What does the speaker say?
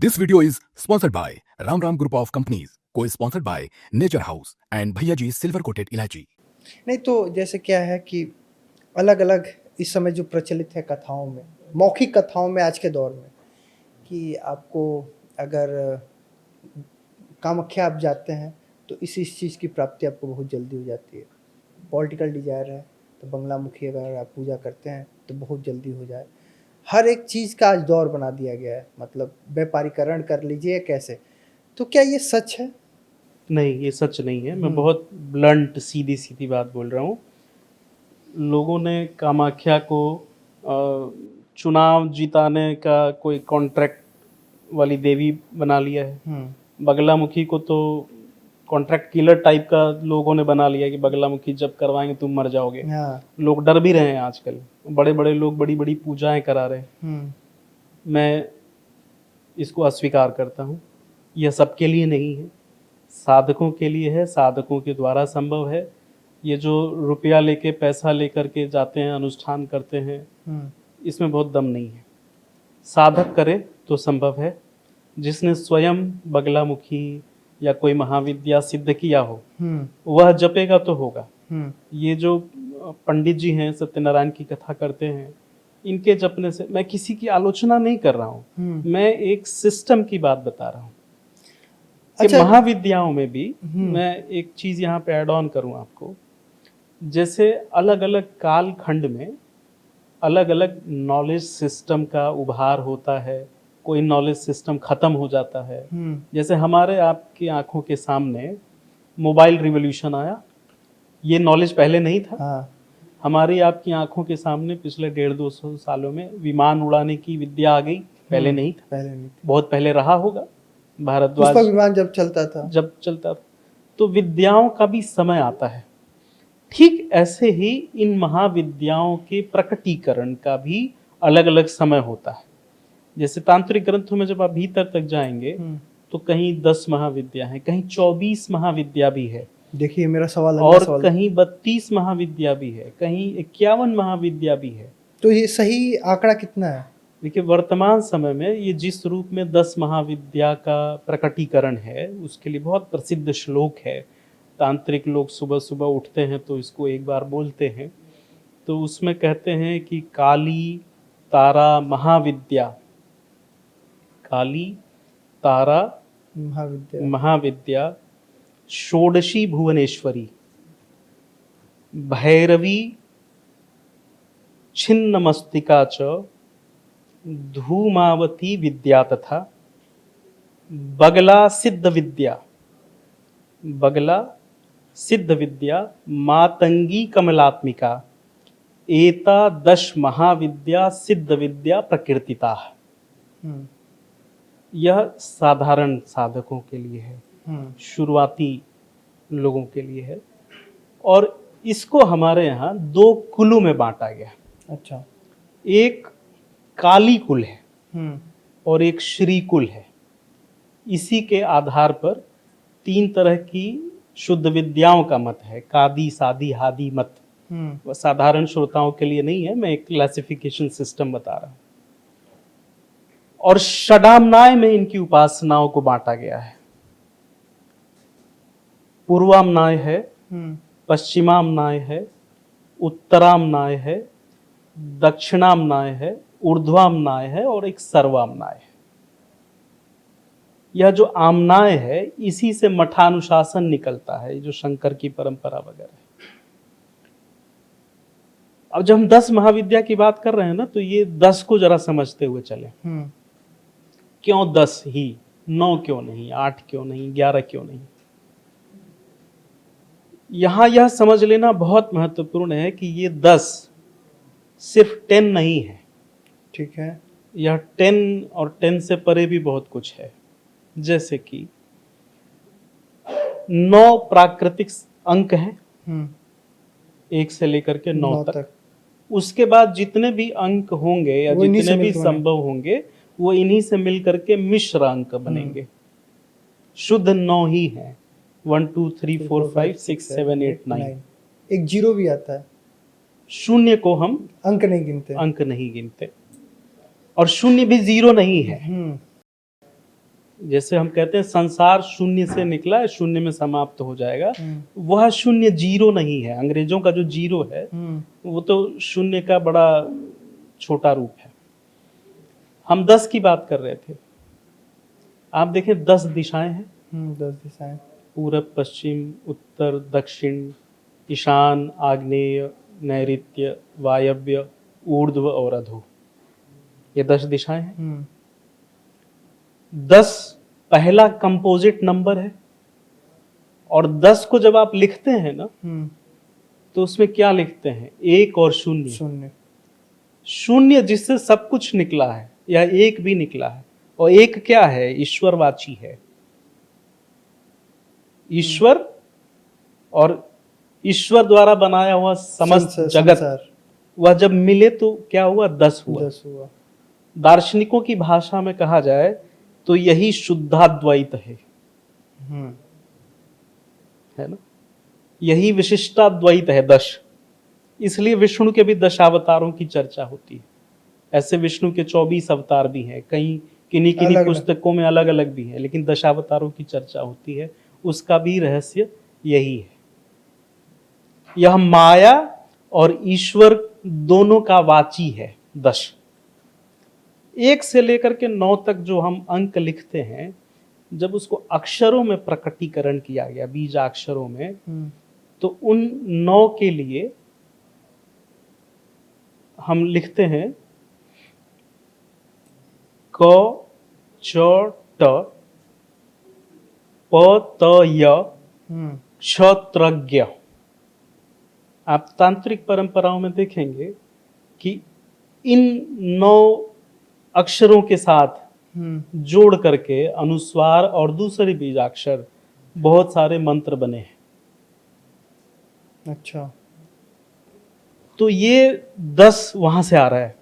This video is sponsored by Ram Ram Group of Companies, co-sponsored by Nature House and Bhaiya Ji Silver Coated Ilaichi. नहीं तो जैसे क्या है कि अलग अलग इस समय जो प्रचलित है कथाओं में, मौखिक कथाओं में आज के दौर में, कि आपको अगर कामाख्या आप जाते हैं तो इस चीज़ की प्राप्ति आपको बहुत जल्दी हो जाती है। पॉलिटिकल डिजायर है तो बंगलामुखी अगर आप पूजा करते हैं तो बहुत जल्दी हो जाए। हर एक चीज़ का आज दौर बना दिया गया है, मतलब व्यापारीकरण कर लीजिए कैसे। तो क्या ये सच है? नहीं, ये सच नहीं है। मैं बहुत ब्लंट सीधी सीधी बात बोल रहा हूँ। लोगों ने कामाख्या को चुनाव जिताने का कोई कॉन्ट्रैक्ट वाली देवी बना लिया है। बगलामुखी को तो कॉन्ट्रैक्ट किलर टाइप का लोगों ने बना लिया कि बगलामुखी जब करवाएंगे तुम मर जाओगे। लोग डर भी रहे हैं आजकल, बड़े बड़े लोग बड़ी बड़ी पूजाएं करा रहे हैं। मैं इसको अस्वीकार करता हूँ। यह सबके लिए नहीं है, साधकों के लिए है, साधकों के द्वारा संभव है। ये जो रुपया लेके पैसा लेकर के जाते हैं, अनुष्ठान करते हैं, इसमें बहुत दम नहीं है। साधक करे तो संभव है। जिसने स्वयं बगलामुखी या कोई महाविद्या सिद्ध किया हो, वह जपेगा तो होगा। ये जो पंडित जी हैं, सत्यनारायण की कथा करते हैं, इनके जपने से, मैं किसी की आलोचना नहीं कर रहा हूँ, मैं एक सिस्टम की बात बता रहा हूँ। अच्छा, महाविद्याओं में भी मैं एक चीज यहाँ पे ऐड ऑन करूँ आपको। जैसे अलग अलग काल खंड में अलग अलग नॉलेज सिस्टम का उभार होता है, कोई नॉलेज सिस्टम खत्म हो जाता है। जैसे हमारे आपकी आंखों के सामने मोबाइल रिवॉल्यूशन आया, ये नॉलेज पहले नहीं था। हमारी आपकी आंखों के सामने पिछले 150-200 सालों में विमान उड़ाने की विद्या आ गई, पहले नहीं था। बहुत पहले रहा होगा। भारद्वाज विमान जब चलता था तो विद्याओं का भी समय आता है। ठीक ऐसे ही इन महाविद्याओं के प्रकटीकरण का भी अलग अलग समय होता है। जैसे तांत्रिक ग्रंथों में जब आप भीतर तक जाएंगे तो कहीं 10 महाविद्या है, कहीं 24 महाविद्या भी है। देखिए मेरा सवाल और कहीं 32 महाविद्या भी है, कहीं 51 महाविद्या भी है। तो ये सही आंकड़ा कितना है? देखिए वर्तमान समय में ये जिस रूप में 10 महाविद्या का प्रकटीकरण है, उसके लिए बहुत प्रसिद्ध श्लोक है। तांत्रिक लोग सुबह सुबह उठते हैं तो इसको एक बार बोलते हैं। तो उसमें कहते हैं कि काली तारा महाविद्या, काली तारा महाविद्या षोडशी भुवनेश्वरी, भैरवी छिन्नमस्तिका च धूमावती विद्या तथा बगला सिद्ध विद्या, बगला सिद्ध विद्या मातंगी कमलात्मिका, एता 10 महाविद्या सिद्ध विद्या प्रकीर्तिता। यह साधारण साधकों के लिए है, शुरुआती लोगों के लिए है। और इसको हमारे यहाँ 2 कुलों में बांटा गया। अच्छा, एक काली कुल है और एक श्री कुल है। इसी के आधार पर 3 तरह की शुद्ध विद्याओं का मत है, कादी सादी हादी मत। वह साधारण श्रोताओं के लिए नहीं है, मैं एक क्लासिफिकेशन सिस्टम बता रहा हूं। और षडामनाय में इनकी उपासनाओं को बांटा गया है। पूर्वामनाय है, पश्चिमामनाय है, उत्तरामनाय है, दक्षिणामनाय है, ऊर्ध्वामनाय है और एक सर्वामनाय है। यह जो आमनाय है, इसी से मठानुशासन निकलता है, जो शंकर की परंपरा वगैरह है। अब जब हम 10 महाविद्या की बात कर रहे हैं ना, तो ये 10 को जरा समझते हुए चले। क्यों 10 ही, 9 क्यों नहीं, 8 क्यों नहीं, 11 क्यों नहीं? यहां यह समझ लेना बहुत महत्वपूर्ण है कि ये 10 सिर्फ 10 नहीं है। ठीक है, यह 10 और 10 से परे भी बहुत कुछ है। जैसे कि 9 प्राकृतिक अंक हैं, 1 से लेकर के 9 तक। उसके बाद जितने भी अंक होंगे या जितने भी संभव होंगे, वो इन्हीं से मिलकर के मिश्र अंक बनेंगे। शुद्ध 9 ही है, 1 2 3 4 5 6 7 8 9। एक 0 भी आता है। शून्य को हम अंक नहीं गिनते, और शून्य भी 0 नहीं है। जैसे हम कहते हैं संसार शून्य से निकला है, शून्य में समाप्त हो जाएगा, हम्म वह शून्य जीरो नहीं है। अंग्रेजों का जो जीरो है वो तो शून्य का बड़ा छोटा रूप है। हम 10 की बात कर रहे थे। आप देखें 10 दिशाएं हैं, 10 दिशाएं। पूरब, पश्चिम, उत्तर, दक्षिण, ईशान, आग्नेय, नैऋत्य, वायव्य, ऊर्ध्व और अधो। ये 10 दिशाएं हैं। 10 पहला कंपोजिट नंबर है, और 10 को जब आप लिखते हैं ना तो उसमें क्या लिखते हैं? 1 और 0। शून्य। शून्य जिससे सब कुछ निकला है, या 1 भी निकला है। और 1 क्या है? ईश्वरवाची है। ईश्वर और ईश्वर द्वारा बनाया हुआ समस्त जगत, वह जब मिले तो क्या हुआ? 10 हुआ। 10 हुआ। दार्शनिकों की भाषा में कहा जाए तो यही शुद्धाद्वैत है ना? यही विशिष्टाद्वैत है 10। इसलिए विष्णु के भी 10 अवतारों की चर्चा होती है। ऐसे विष्णु के 24 अवतार भी हैं, कहीं किन्हीं पुस्तकों में अलग अलग भी है, लेकिन 10 अवतारों की चर्चा होती है। उसका भी रहस्य यही है। यह माया और ईश्वर दोनों का वाची है 10। 1 से लेकर के 9 तक जो हम अंक लिखते हैं, जब उसको अक्षरों में प्रकटीकरण किया गया, बीजाक्षरों में, तो उन 9 के लिए हम लिखते हैं क च ट प त य क्षत्रज्ञ। आप तांत्रिक परंपराओं में देखेंगे कि इन 9 अक्षरों के साथ जोड़ करके अनुस्वार और दूसरे बीजाक्षर बहुत सारे मंत्र बने हैं। अच्छा। तो ये 10 वहां से आ रहा है।